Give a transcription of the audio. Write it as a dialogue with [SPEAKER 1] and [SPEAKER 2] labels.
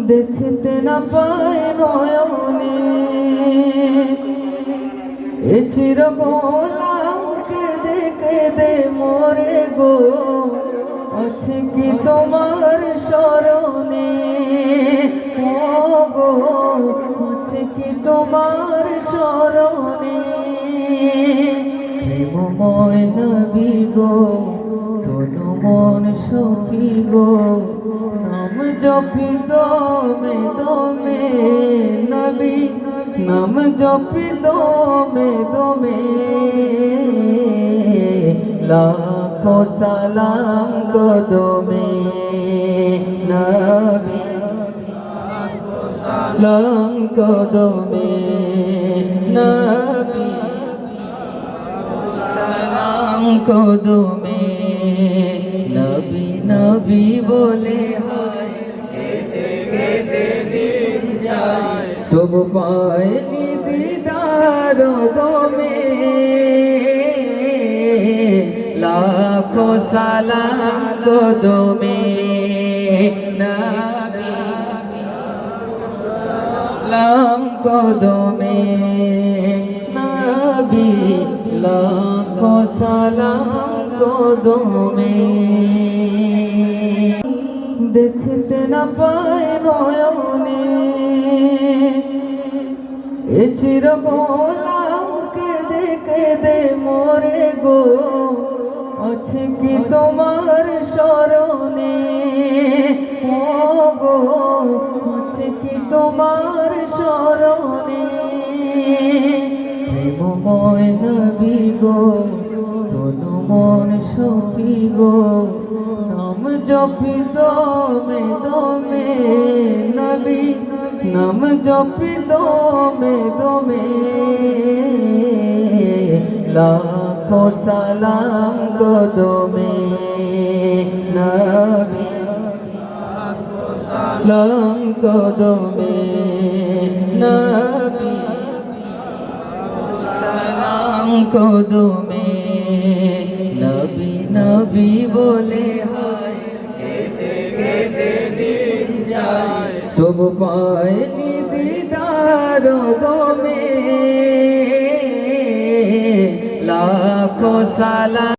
[SPEAKER 1] দেখতে না পায় নয়নে, এ চির গোলাম কেঁদে কেঁদে মরে গো, আছে কি তোমার স্মরণে? ও গো, আছে কি তোমার স্মরণে? প্রেমময় নবী গো, তনু মন সখী গো, নাম জপি দমে দমে নবী, নাম জপি দমে দমে। লাখো সালাম কদমে নবী, সালাম কদমে নবী, সালাম কদমে নবী। নবী বলে হায় কেঁদে কেঁদে দিল যায়, তবু পায়নি দিদার দমে। লাখো সালাম কদমে নবী, সালাম কদমে নবী, লাখো সালাম কদমে। দেখতে না পায় নয়নে, এ চির গোলাম কেঁদে কেঁদে মরে গো, আছে কি তোমার স্মরণে? ও গো, আছে কি তোমার স্মরণে? প্রেমময় নবী গো, তনু মন সখী গো, নাম জপি দমে দমে নবী, নাম জপি দমে দমে। লাখো সালাম কদমে নবী, সালাম কদমে নবী, সালাম কদমে নবী। নবী বলে হায় কেঁদে কেঁদে দিল যায়, তবু পায়নি দিদার দমে। লাখো সালাম